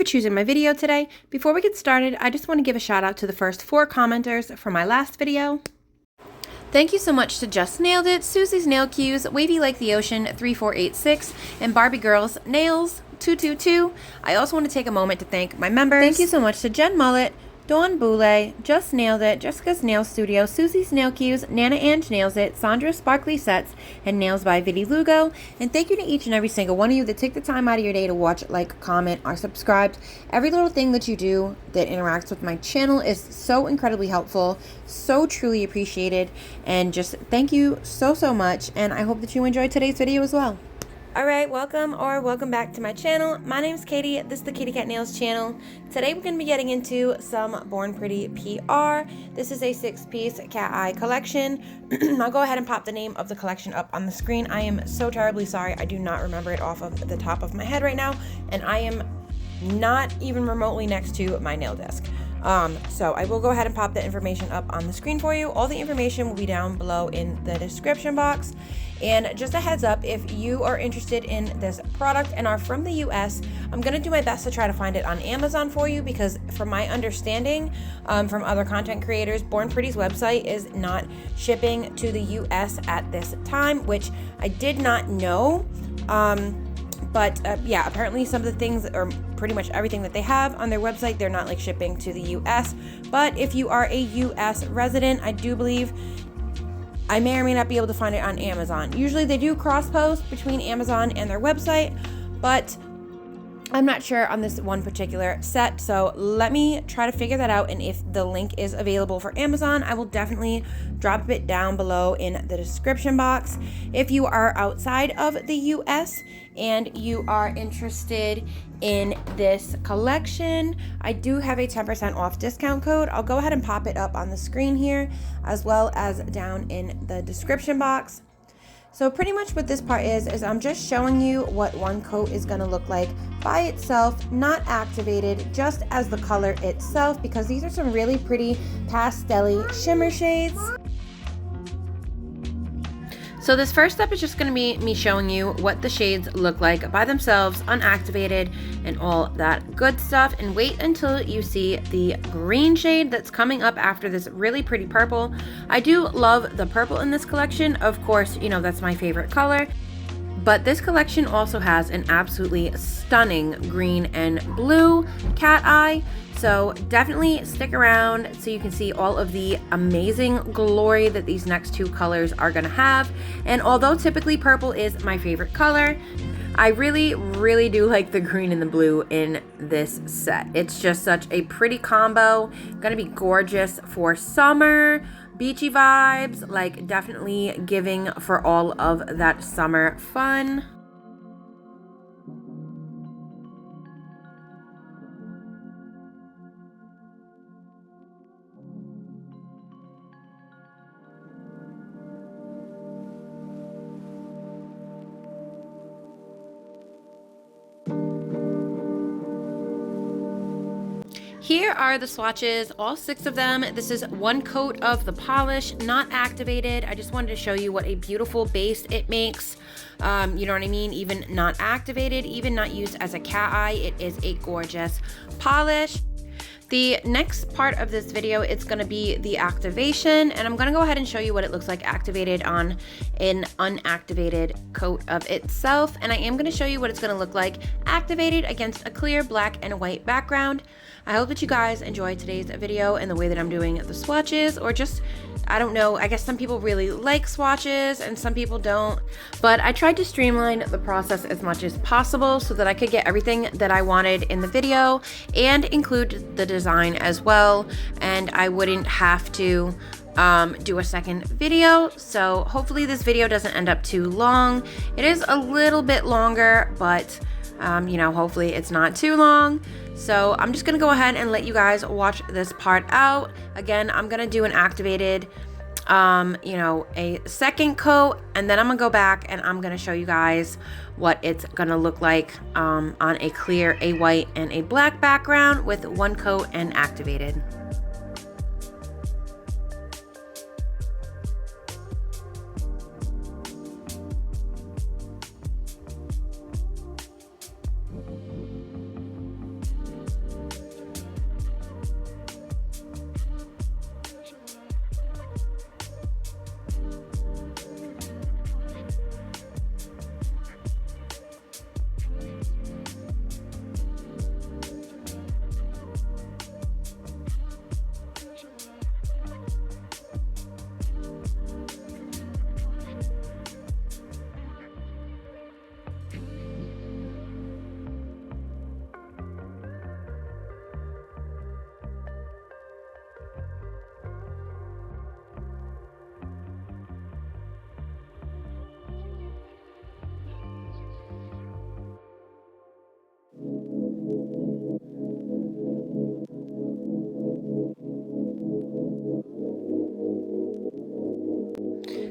choosing my video today. Before we get started, I just want to give a shout out to the first 4 commenters from my last video. Thank you so much to Just Nailed It, Susie's Nail Cues, Wavy Like the Ocean 3486, and Barbie Girls Nails 222. I also want to take a moment to thank my members. Thank you so much to Jen Mullet, Dawn Boulay, Just Nailed It, Jessica's Nail Studio, Susie's Nail Cues, Nana Ange Nails It, Sandra Sparkly Sets, and Nails by Viddy Lugo. And thank you to each and every single one of you that take the time out of your day to watch, like, comment, or subscribe. Every little thing that you do that interacts with my channel is so incredibly helpful, so truly appreciated, and just thank you so much. And I hope that you enjoyed today's video as well. Alright, welcome back to my channel. My name's Katie, this is the Katie Cat Nails channel. Today we're going to be getting into some Born Pretty PR. This is a 6-piece cat eye collection. I'll go ahead and pop the name of the collection up on the screen. I am so terribly sorry, I do not remember it off of the top of my head right now, and I am not even remotely next to my nail desk. So I will go ahead and pop the information up on the screen for you. All the information will be down below in the description box. And just a heads up, if you are interested in this product and are from the US, I'm going to do my best to try to find it on Amazon for you, because from my understanding from other content creators, Born Pretty's website is not shipping to the US at this time, which I did not know. But yeah, apparently some of the things, or pretty much everything that they have on their website, they're not like shipping to the US. But if you are a US resident, I do believe I may or may not be able to find it on Amazon. Usually they do cross post between Amazon and their website, but I'm not sure on this one particular set, so let me try to figure that out, and if the link is available for Amazon, I will definitely drop it down below in the description box. If you are outside of the US and you are interested in this collection, I do have a 10% off discount code. I'll go ahead and pop it up on the screen here, as well as down in the description box. So pretty much what this part is I'm just showing you what one coat is going to look like by itself, not activated, just as the color itself, because these are some really pretty pastel-y shimmer shades. So this first step is just going to be me showing you what the shades look like by themselves, unactivated, and all that good stuff. And wait until you see the green shade that's coming up after this really pretty purple. I do love the purple in this collection. Of course, you know, that's my favorite color. But this collection also has an absolutely stunning green and blue cat eye. So definitely stick around so you can see all of the amazing glory that these next 2 colors are going to have. And although typically purple is my favorite color, I really do like the green and the blue in this set. It's just such a pretty combo. Going to be gorgeous for summer, beachy vibes, like definitely giving for all of that summer fun. Here are the swatches, all 6 of them. This is 1 coat of the polish, not activated. I just wanted to show you what a beautiful base it makes. You know what I mean? Even not activated, even not used as a cat eye, it is a gorgeous polish. The next part of this video, it's going to be the activation, and I'm going to go ahead and show you what it looks like activated on an unactivated coat of itself. And I am going to show you what it's going to look like activated against a clear black and white background. I hope that you guys enjoyed today's video and the way that I'm doing the swatches, or just, I don't know, I guess some people really like swatches and some people don't, but I tried to streamline the process as much as possible so that I could get everything that I wanted in the video and include the design as well, and I wouldn't have to do a second video. So hopefully this video doesn't end up too long. It is a little bit longer, but you know, hopefully it's not too long. So I'm just gonna go ahead and let you guys watch this part out. Again, I'm gonna do an activated, you know, a second coat, and then I'm gonna go back and I'm gonna show you guys what it's gonna look like on a clear, a white, and a black background with 1 coat and activated.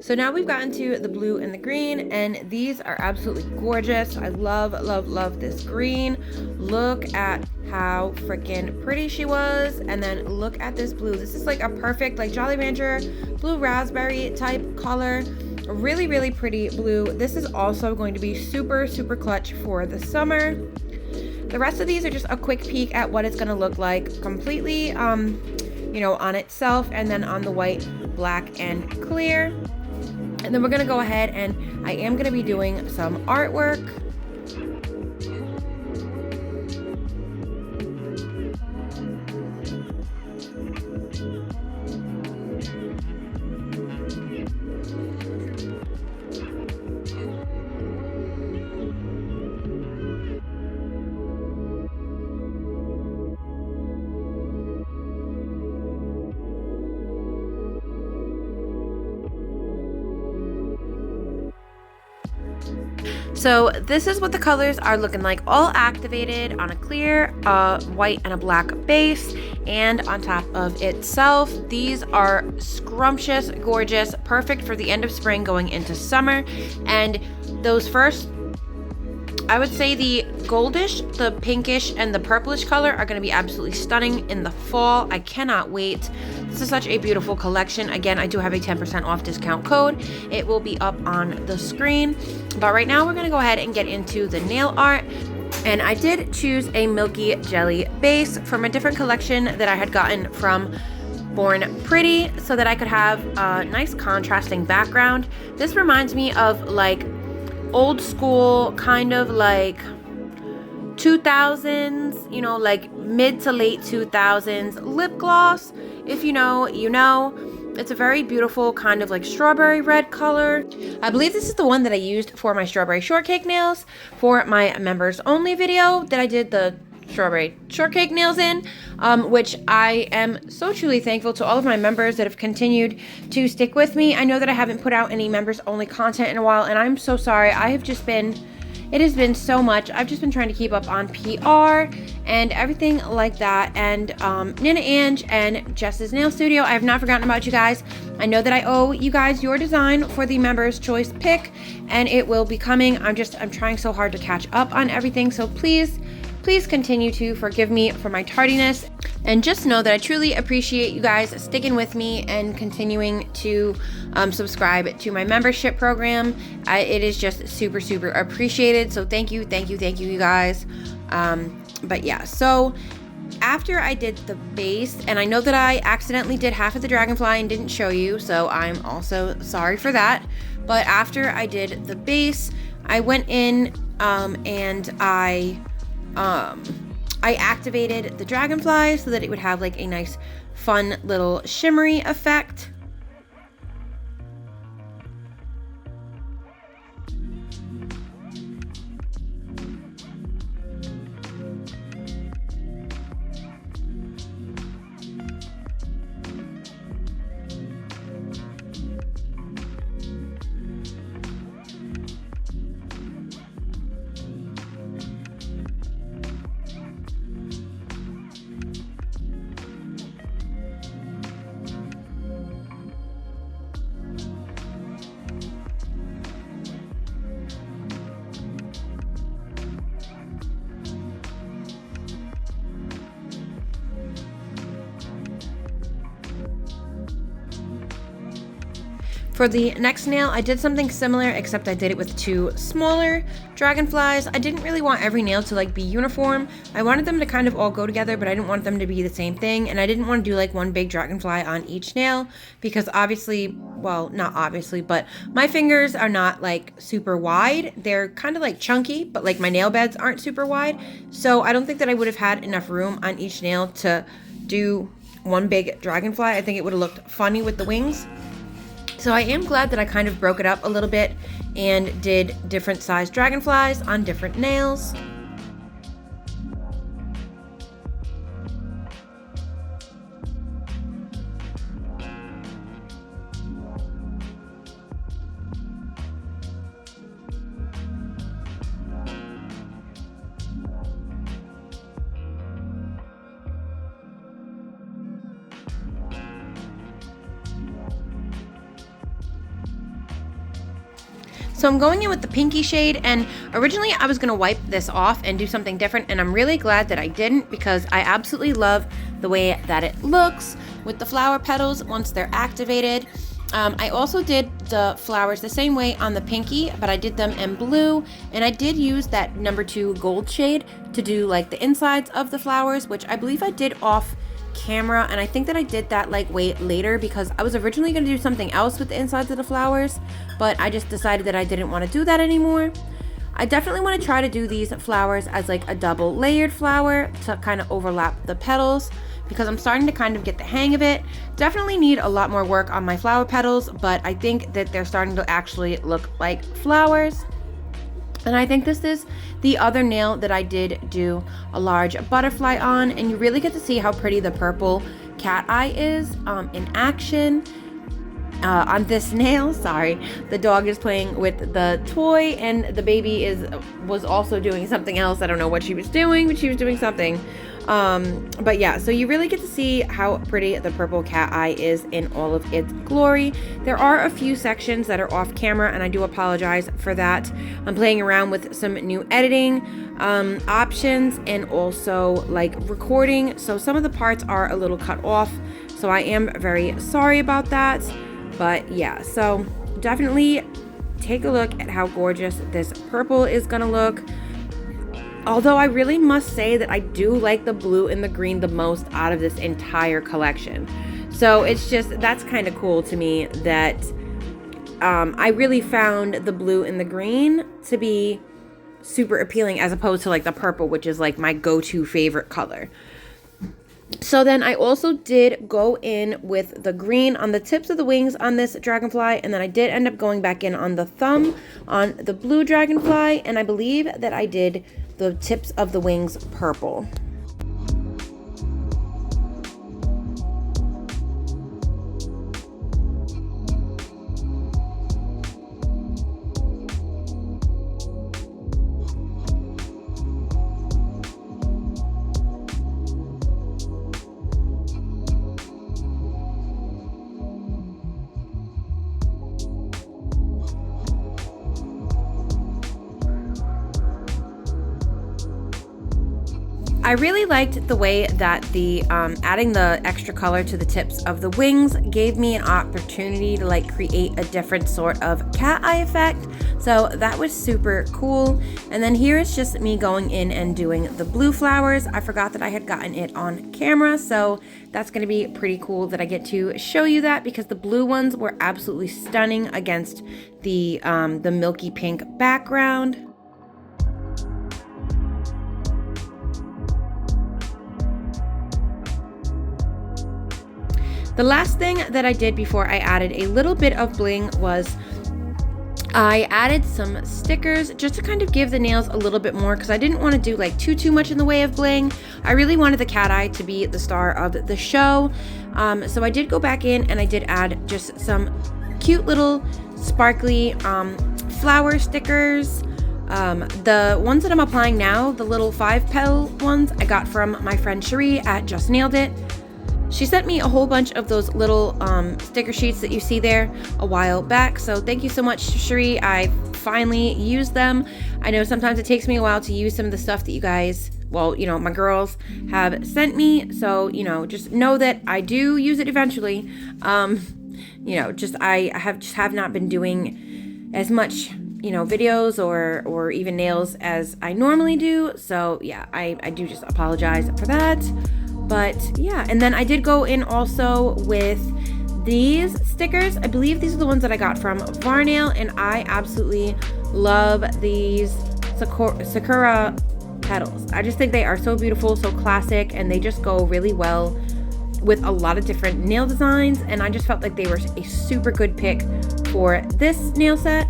So now we've gotten to the blue and the green, and these are absolutely gorgeous. I love, love, love this green. Look at how freaking pretty she was. And then look at this blue. This is like a perfect like Jolly Rancher blue raspberry type color. Really, really pretty blue. This is also going to be super, super clutch for the summer. The rest of these are just a quick peek at what it's going to look like completely, you know, on itself, and then on the white, black, and clear. And then we're going to go ahead and I am going to be doing some artwork. So this is what the colors are looking like, all activated on a clear white and a black base, and on top of itself. These are scrumptious, gorgeous, perfect for the end of spring going into summer. And those first, I would say the goldish, the pinkish, and the purplish color are going to be absolutely stunning in the fall. I cannot wait. This is such a beautiful collection. Again, I do have a 10% off discount code. It will be up on the screen. But right now we're going to go ahead and get into the nail art. And I did choose a Milky Jelly base from a different collection that I had gotten from Born Pretty, so that I could have a nice contrasting background. This reminds me of like old school, kind of like 2000s, you know, like mid to late 2000s lip gloss. If you know, you know. It's a very beautiful kind of like strawberry red color. I believe this is the one that I used for my strawberry shortcake nails for my members only video that I did the strawberry shortcake nails in, which I am so truly thankful to all of my members that have continued to stick with me. I know that I haven't put out any members only content in a while, and I'm so sorry. It has been so much. I've just been trying to keep up on PR and everything like that. And Nana Ange and Jess's Nail Studio, I have not forgotten about you guys. I know that I owe you guys your design for the Members Choice pick, and it will be coming. I'm trying so hard to catch up on everything. So please continue to forgive me for my tardiness, and just know that I truly appreciate you guys sticking with me and continuing to subscribe to my membership program. It is just super, super appreciated. So thank you, you guys. But yeah, so after I did the base, and I know that I accidentally did half of the Dragonfly and didn't show you, so I'm also sorry for that. But after I did the base, I went in and I activated the Dragonfly so that it would have like a nice fun little shimmery effect. For the next nail, I did something similar, except I did it with two smaller dragonflies. I didn't really want every nail to like be uniform. I wanted them to kind of all go together, but I didn't want them to be the same thing. And I didn't want to do like one big dragonfly on each nail, because obviously, well, not obviously, but my fingers are not like super wide. They're kind of like chunky, but like my nail beds aren't super wide. So I don't think that I would have had enough room on each nail to do one big dragonfly. I think it would have looked funny with the wings. So I am glad that I kind of broke it up a little bit and did different sized dragonflies on different nails. So I'm going in with the pinky shade, and originally I was going to wipe this off and do something different, and I'm really glad that I didn't because I absolutely love the way that it looks with the flower petals once they're activated. I also did the flowers the same way on the pinky, but I did them in blue, and I did use that number 2 gold shade to do like the insides of the flowers, which I believe I did off camera, and I think that I did that like way later because I was originally going to do something else with the insides of the flowers, but I just decided that I didn't want to do that anymore. I definitely want to try to do these flowers as like a double layered flower to kind of overlap the petals because I'm starting to kind of get the hang of it. Definitely need a lot more work on my flower petals, but I think that they're starting to actually look like flowers. And I think this is the other nail that I did do a large butterfly on, and you really get to see how pretty the purple cat eye is in action on this nail. Sorry, the dog is playing with the toy, and the baby was also doing something else. I don't know what she was doing, but she was doing something. But yeah, so you really get to see how pretty the purple cat eye is in all of its glory. There are a few sections that are off camera, and I do apologize for that. I'm playing around with some new editing options and also like recording, so some of the parts are a little cut off, so I am very sorry about that. But yeah, so definitely take a look at how gorgeous this purple is gonna look. Although I really must say that I do like the blue and the green the most out of this entire collection. So it's just, that's kind of cool to me that I really found the blue and the green to be super appealing as opposed to like the purple, which is like my go-to favorite color. So then I also did go in with the green on the tips of the wings on this dragonfly, and then I did end up going back in on the thumb on the blue dragonfly, and I believe that I did the tips of the wings purple. I really liked the way that the adding the extra color to the tips of the wings gave me an opportunity to like create a different sort of cat eye effect. So that was super cool. And then here is just me going in and doing the blue flowers. I forgot that I had gotten it on camera, so that's going to be pretty cool that I get to show you that because the blue ones were absolutely stunning against the milky pink background. The last thing that I did before I added a little bit of bling was I added some stickers just to kind of give the nails a little bit more because I didn't want to do like too much in the way of bling. I really wanted the cat eye to be the star of the show. So I did go back in and I did add just some cute little sparkly flower stickers. The ones that I'm applying now, the little 5-petal ones, I got from my friend Cherie at Just Nailed It. She sent me a whole bunch of those little sticker sheets that you see there a while back. So thank you so much, Cherie. I finally used them. I know sometimes it takes me a while to use some of the stuff that you guys, well, you know, my girls have sent me. So, you know, just know that I do use it eventually. You know, I have not been doing as much, you know, videos or even nails as I normally do. So yeah, I do just apologize for that. But yeah, and then I did go in also with these stickers. I believe these are the ones that I got from Varnail, and I absolutely love these Sakura petals. I just think they are so beautiful, so classic, and they just go really well with a lot of different nail designs, and I just felt like they were a super good pick for this nail set.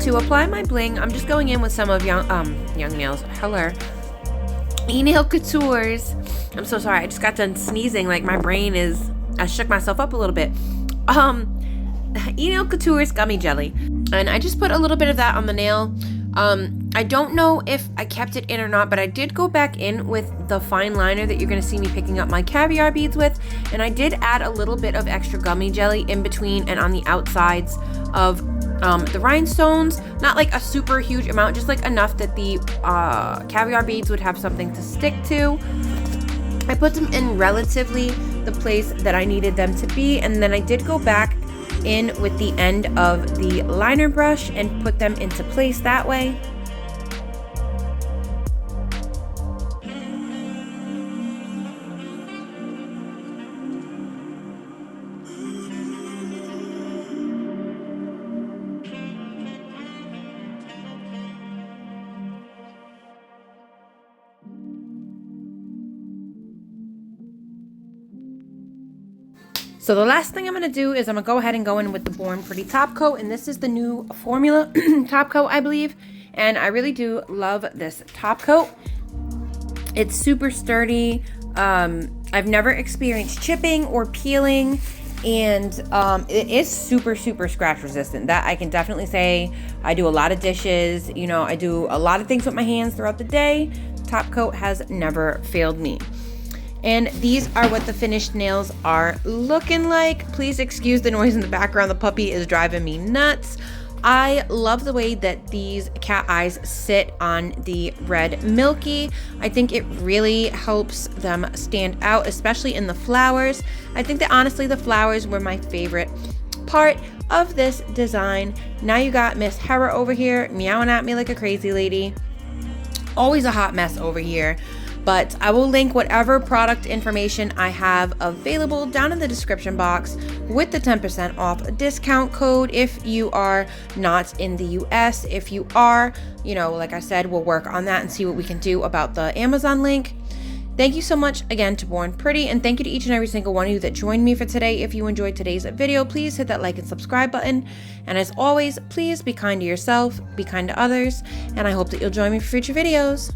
to apply my bling, I'm just going in with some of Young Nails, hello, E-Nail Couture's, I'm so sorry, I just got done sneezing, like my brain is, I shook myself up a little bit, E-Nail Couture's Gummy Jelly, and I just put a little bit of that on the nail. I don't know if I kept it in or not, but I did go back in with the fine liner that you're going to see me picking up my caviar beads with, and I did add a little bit of extra gummy jelly in between and on the outsides of the rhinestones. Not like a super huge amount, just like enough that the caviar beads would have something to stick to. I put them in relatively the place that I needed them to be, and then I did go back in with the end of the liner brush and put them into place that way. So the last thing I'm going to do is I'm going to go ahead and go in with the Born Pretty top coat, and this is the new formula top coat, I believe, and I really do love this top coat. It's super sturdy. I've never experienced chipping or peeling, and it is super scratch resistant. That I can definitely say. I do a lot of dishes, you know, I do a lot of things with my hands throughout the day. Top coat has never failed me. And these are what the finished nails are looking like. Please excuse the noise in the background. The puppy is driving me nuts. I love the way that these cat eyes sit on the red Milky. I think it really helps them stand out, especially in the flowers. I think that honestly the flowers were my favorite part of this design. Now you got Miss Hera over here meowing at me like a crazy lady. Always a hot mess over here. But I will link whatever product information I have available down in the description box with the 10% off discount code if you are not in the US. If you are, you know, like I said, we'll work on that and see what we can do about the Amazon link. Thank you so much again to Born Pretty, and thank you to each and every single one of you that joined me for today. If you enjoyed today's video, please hit that like and subscribe button. And as always, please be kind to yourself, be kind to others, and I hope that you'll join me for future videos.